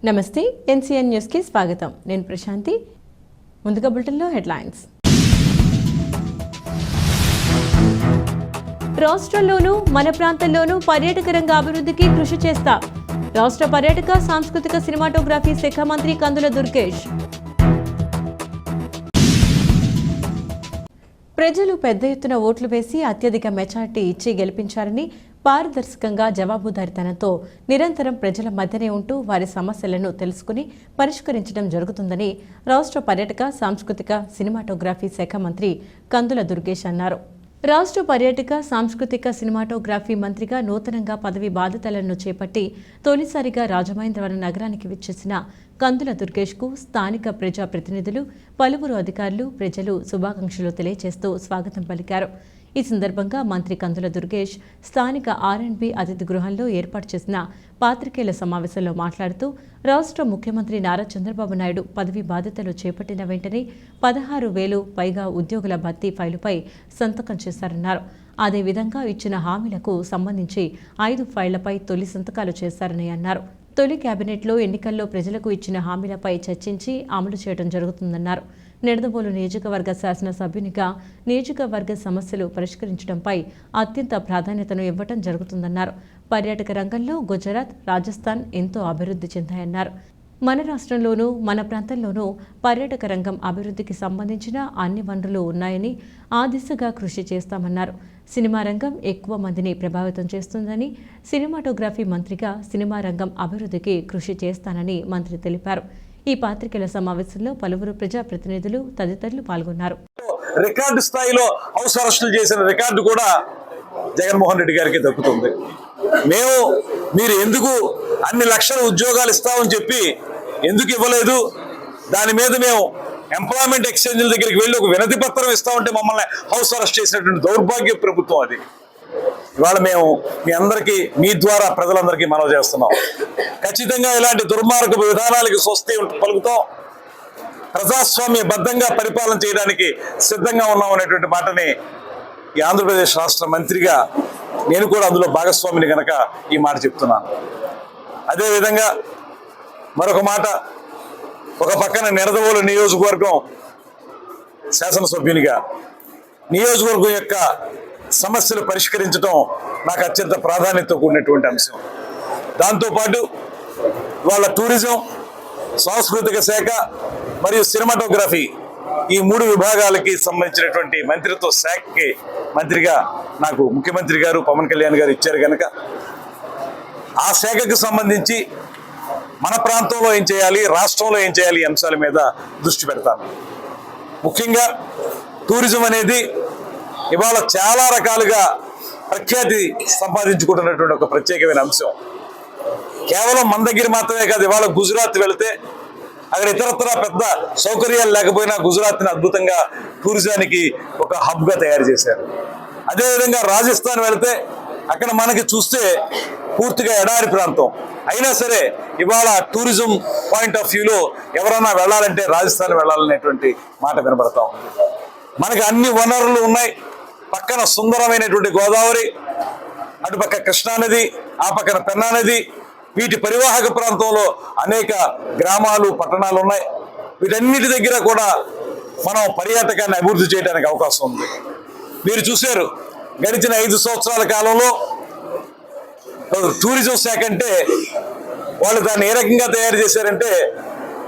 నమస్తే NCN news కి స్వాగతం. నేను ప్రశాంతి. ముందుగా బులెటిన్లో హెడ్లైన్స్. రాష్ట్రంలోనూ మన ప్రాంతంలోనూ పర్యాటక రంగ అభివృద్ధికి కృషి చేస్తా రాష్ట్ర పర్యాటక సాంస్కృతిక సినిమాటోగ్రఫీ శాఖ మంత్రి కందుల దుర్గేష్. ప్రజలు పెద్ద ఎత్తున ఓట్లు వేసి అత్యధిక మెజార్టీ ఇచ్చి గెలిపించారని, పారదర్శకంగా జవాబుదారీతనంతో నిరంతరం ప్రజల మధ్యనే ఉంటూ వారి సమస్యలను తెలుసుకుని పరిష్కరించడం జరుగుతుందని రాష్ట్ర పర్యాటక సాంస్కృతిక సినిమాటోగ్రఫీ శాఖ మంత్రి కందుల దుర్గేష్ అన్నారు. రాష్ట్ర పర్యాటక సాంస్కృతిక సినిమాటోగ్రఫీ మంత్రిగా నూతనంగా పదవి బాధ్యతలను చేపట్టి తొలిసారిగా రాజమహేంద్రవరం నగరానికి విచ్చేసిన కందుల దుర్గేష్కు స్థానిక ప్రజాప్రతినిధులు, పలువురు అధికారులు, ప్రజలు శుభాకాంక్షలు తెలియజేస్తూ స్వాగతం పలికారు. ఈ సందర్భంగా మంత్రి కందుల దుర్గేష్ స్థానిక ఆర్ఎండ్బి అతిథి గృహంలో ఏర్పాటు చేసిన పాత్రికేయుల సమావేశంలో మాట్లాడుతూ రాష్ట్ర ముఖ్యమంత్రి నారా చంద్రబాబు నాయుడు పదవి బాధ్యతలు చేపట్టిన వెంటనే 16,000 పైగా ఉద్యోగుల భర్తీ ఫైలుపై సంతకం చేశారన్నారు. అదేవిధంగా ఇచ్చిన హామీలకు సంబంధించి 5 ఫైళ్లపై తొలి సంతకాలు చేశారని అన్నారు. తొలి కేబినెట్లో ఎన్నికల్లో ప్రజలకు ఇచ్చిన హామీలపై చర్చించి అమలు చేయడం జరుగుతుందన్నారు. నిడదవోలు నియోజకవర్గ శాసనసభ్యునిగా నియోజకవర్గ సమస్యలు పరిష్కరించడంపై అత్యంత ప్రాధాన్యతను ఇవ్వడం జరుగుతుందన్నారు. పర్యాటక రంగంలో గుజరాత్, రాజస్థాన్ ఎంతో అభివృద్ధి చెందాయన్నారు. మన రాష్ట్రంలోనూ మన ప్రాంతంలోనూ పర్యాటక రంగం అభివృద్ధికి సంబంధించిన అన్ని వనరులు ఉన్నాయని, ఆ దిశగా కృషి చేస్తామన్నారు. సినిమా రంగం ఎక్కువ మందిని ప్రభావితం చేస్తుందని, సినిమాటోగ్రఫీ మంత్రిగా సినిమా రంగం అభివృద్ధికి కృషి చేస్తానని మంత్రి తెలిపారు. ఈ పాత్రికేయుల సమావేశంలో పలువురు ప్రజాప్రతినిధులు తదితరులు పాల్గొన్నారు. రికార్డు స్థాయిలో హౌస్ అరెస్టులు చేసిన రికార్డు కూడా జగన్మోహన్ రెడ్డి గారికి దక్కుతుంది. మీరు ఎందుకు అన్ని లక్షల ఉద్యోగాలు ఇస్తామని చెప్పి ఎందుకు ఇవ్వలేదు? దాని మీద మేము ఎంప్లాయ్మెంట్ ఎక్స్చేంజ్ల దగ్గరికి వెళ్ళి ఒక వినతి పత్రం ఇస్తామంటే మమ్మల్ని హౌస్ అరెస్ట్ చేసినటువంటి దౌర్భాగ్య ప్రభుత్వం అది. ఇవాళ మేము మీ అందరికీ, మీ ద్వారా ప్రజలందరికీ మనవి చేస్తున్నాం. ఖచ్చితంగా ఇలాంటి దుర్మార్గపు విధానాలకి స్వస్తి పలుకుతాం. ప్రజాస్వామ్య బద్ధంగా పరిపాలన చేయడానికి సిద్ధంగా ఉన్నాం అనేటువంటి మాటని ఈ ఆంధ్రప్రదేశ్ రాష్ట్ర మంత్రిగా నేను కూడా అందులో భాగస్వామిని కనుక ఈ మాట చెప్తున్నాను. అదేవిధంగా మరొక మాట, ఒక పక్కన నిడదవోలు నియోజకవర్గం శాసనసభ్యునిగా నియోజకవర్గం యొక్క సమస్యలు పరిష్కరించడం నాకు అత్యంత ప్రాధాన్యత కూడినటువంటి అంశం. దాంతోపాటు వాళ్ళ టూరిజం, సాంస్కృతిక శాఖ మరియు సినిమాటోగ్రఫీ ఈ 3 విభాగాలకి సంబంధించినటువంటి మంత్రిత్వ శాఖకి మంత్రిగా నాకు ముఖ్యమంత్రి గారు పవన్ కళ్యాణ్ గారు ఇచ్చారు కనుక ఆ శాఖకు సంబంధించి మన ప్రాంతంలో ఏం చేయాలి, రాష్ట్రంలో ఏం చేయాలి ఈ అంశాల మీద దృష్టి పెడతాను. ముఖ్యంగా టూరిజం అనేది ఇవాళ చాలా రకాలుగా ప్రఖ్యాతి సంపాదించుకుంటున్నటువంటి ఒక ప్రత్యేకమైన అంశం. కేవలం మన దగ్గర మాత్రమే కాదు, ఇవాళ గుజరాత్ వెళితే అక్కడ ఇతరత్ర పెద్ద సౌకర్యాలు లేకపోయినా గుజరాత్ని అద్భుతంగా టూరిజానికి ఒక హబ్గా తయారు చేశారు. అదేవిధంగా రాజస్థాన్ వెళితే అక్కడ మనకి చూస్తే పూర్తిగా ఎడారి ప్రాంతం అయినా సరే ఇవాళ టూరిజం పాయింట్ ఆఫ్ వ్యూలో ఎవరైనా వెళ్ళాలంటే రాజస్థాన్ వెళ్ళాలనేటువంటి మాట వినబడతా ఉంది. మనకి అన్ని వనరులు ఉన్నాయి. పక్కన సుందరమైనటువంటి గోదావరి, అటుపక్క కృష్ణానది, ఆ పక్కన పెన్నా నది, వీటి పరివాహక ప్రాంతంలో అనేక గ్రామాలు, పట్టణాలు ఉన్నాయి. వీటన్నిటి దగ్గర కూడా మనం పర్యాటకాన్ని అభివృద్ధి చేయడానికి అవకాశం ఉంది. మీరు చూశారు, గడిచిన 5 సంవత్సరాల కాలంలో టూరిజం శాఖ అంటే వాళ్ళు దాన్ని ఏ రకంగా తయారు చేశారంటే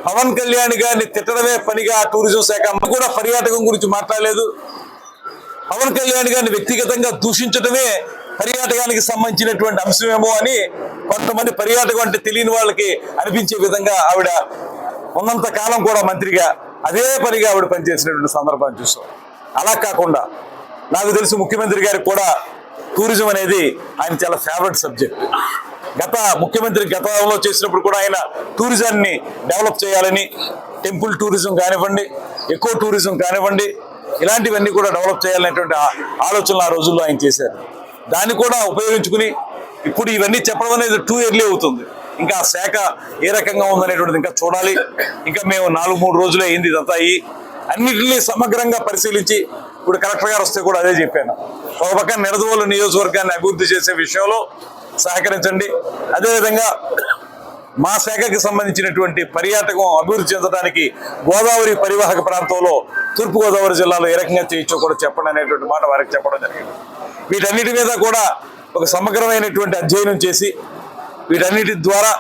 పవన్ కళ్యాణ్ గారిని తిట్టడమే పనిగా టూరిజం శాఖ కూడా పర్యాటకం గురించి మాట్లాడలేదు. పవన్ కళ్యాణ్ గారిని వ్యక్తిగతంగా దూషించడమే పర్యాటకానికి సంబంధించినటువంటి అంశమేమో అని కొంతమంది పర్యాటకం అంటే తెలియని వాళ్ళకి అనిపించే విధంగా ఆవిడ ఉన్నంత కాలం కూడా మంత్రిగా అదే పనిగా ఆవిడ పనిచేసినటువంటి సందర్భాన్ని చూస్తాం. అలా కాకుండా నాకు తెలిసి ముఖ్యమంత్రి గారికి కూడా టూరిజం అనేది ఆయన చాలా ఫేవరెట్ సబ్జెక్ట్. ముఖ్యమంత్రి గతంలో చేసినప్పుడు కూడా ఆయన టూరిజాన్ని డెవలప్ చేయాలని, టెంపుల్ టూరిజం కానివ్వండి, ఎకో టూరిజం కానివ్వండి, ఇలాంటివన్నీ కూడా డెవలప్ చేయాలనేటువంటి ఆలోచనలు ఆ రోజుల్లో ఆయన చేశారు. దాన్ని కూడా ఉపయోగించుకుని ఇప్పుడు ఇవన్నీ చెప్పడం అనేది 2 ఇయర్లీ అవుతుంది. ఇంకా ఆ శాఖ ఏ రకంగా ఉందనేటువంటిది ఇంకా చూడాలి. ఇంకా మేము 4-3 రోజులే అయింది ఇదంతా. అన్నింటినీ సమగ్రంగా పరిశీలించి ఇప్పుడు కలెక్టర్ గారు వస్తే కూడా అదే చెప్పాను. ఒక పక్కన నిడదవోలు నియోజకవర్గాన్ని అభివృద్ధి చేసే విషయంలో సహకరించండి. అదేవిధంగా మా శాఖకి సంబంధించినటువంటి పర్యాటకం అభివృద్ధి చెందడానికి గోదావరి పరివాహక ప్రాంతంలో తూర్పుగోదావరి జిల్లాలో ఏ రకంగా చేయొచ్చో కూడా చెప్పండి అనేటువంటి మాట వారికి చెప్పడం జరిగింది. వీటన్నిటి మీద కూడా ఒక సమగ్రమైనటువంటి అధ్యయనం చేసి వీటన్నిటి ద్వారా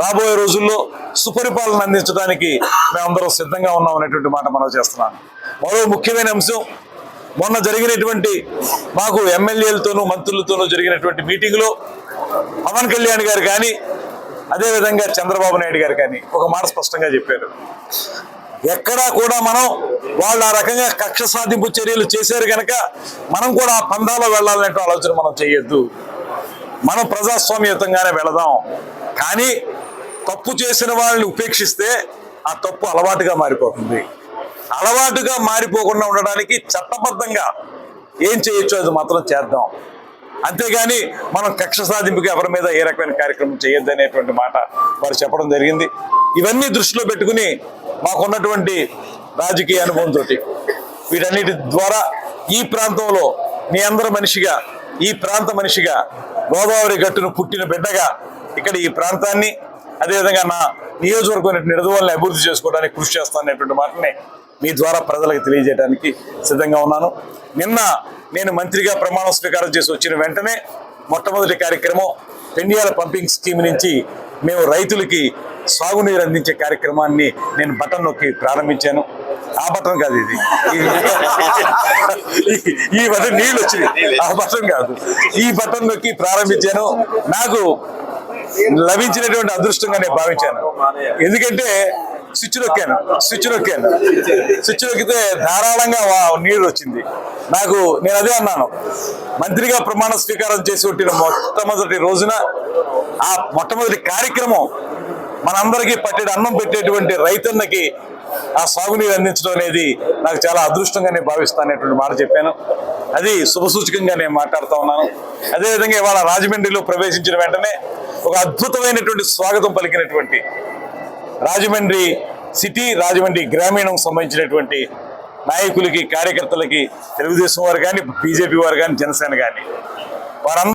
రాబోయే రోజుల్లో సుపరిపాలన అందించడానికి మేమందరం సిద్ధంగా ఉన్నాం అనేటువంటి మాట మనం చేస్తున్నాను. మరో ముఖ్యమైన అంశం, మొన్న జరిగినటువంటి మాకు ఎమ్మెల్యేలతోనూ మంత్రులతోనూ జరిగినటువంటి మీటింగ్లో పవన్ కళ్యాణ్ గారు కానీ అదేవిధంగా చంద్రబాబు నాయుడు గారు కానీ ఒక మాట స్పష్టంగా చెప్పారు. ఎక్కడా కూడా మనం వాళ్ళు ఆ రకంగా కక్ష సాధింపు చర్యలు చేశారు కనుక మనం కూడా ఆ పందాలో వెళ్ళాలనే ఆలోచన మనం చేయొద్దు. మనం ప్రజాస్వామ్యయుతంగానే వెళదాం. కానీ తప్పు చేసిన వాళ్ళని ఉపేక్షిస్తే ఆ తప్పు అలవాటుగా మారిపోతుంది. అలవాటుగా మారిపోకుండా ఉండడానికి చట్టబద్ధంగా ఏం చేయొచ్చో అది మాత్రం చేద్దాం. అంతేగాని మనం కక్ష సాధింపుకి ఎవరి మీద ఏ రకమైన కార్యక్రమం చేయొద్దు అనేటువంటి మాట వారు చెప్పడం జరిగింది. ఇవన్నీ దృష్టిలో పెట్టుకుని మాకున్నటువంటి రాజకీయ అనుభవంతో వీటన్నిటి ద్వారా ఈ ప్రాంతంలో మీ అందరి మనిషిగా, ఈ ప్రాంత మనిషిగా, గోదావరి గట్టును పుట్టిన బిడ్డగా ఇక్కడ ఈ ప్రాంతాన్ని అదేవిధంగా నా నియోజకవర్గం నిడదవోలుని అభివృద్ధి చేసుకోవడానికి కృషి చేస్తాననేటువంటి మాటని మీ ద్వారా ప్రజలకు తెలియజేయడానికి సిద్ధంగా ఉన్నాను. నిన్న నేను మంత్రిగా ప్రమాణ స్వీకారం చేసి వచ్చిన వెంటనే మొట్టమొదటి కార్యక్రమం పెండియాల పంపింగ్ స్కీమ్ నుంచి మేము రైతులకి సాగునీరు అందించే కార్యక్రమాన్ని నేను బటన్ నొక్కి ప్రారంభించాను. ఆ బటన్ కాదు ఇది, ఈ బటన్ నీళ్ళు వచ్చినాయి, ఆ బటన్ కాదు, ఈ బటన్ నొక్కి ప్రారంభించాను. నాకు లభించినటువంటి అదృష్టంగా నేను భావించాను. ఎందుకంటే స్విచ్ నొక్కితే ధారాళంగా నీరు వచ్చింది. నేను అదే అన్నాను, మంత్రిగా ప్రమాణ స్వీకారం చేసి కొట్టిన మొట్టమొదటి రోజున ఆ మొట్టమొదటి కార్యక్రమం మనందరికీ పట్టెడు అన్నం పెట్టేటువంటి రైతన్నకి ఆ సాగునీరు అందించడం అనేది నాకు చాలా అదృష్టంగా నేను భావిస్తాననేటువంటి మాట చెప్పాను. అది శుభసూచకంగా నేను మాట్లాడుతూ ఉన్నాను. అదేవిధంగా ఇవాళ రాజమండ్రిలో ప్రవేశించిన వెంటనే ఒక అద్భుతమైనటువంటి స్వాగతం పలికినటువంటి రాజమండ్రి సిటీ, రాజమండ్రి గ్రామీణం సంబంధించినటువంటి నాయకులకి, కార్యకర్తలకి, తెలుగుదేశం వారు కానీ, బీజేపీ వారు కానీ, జనసేన కానీ వారందరూ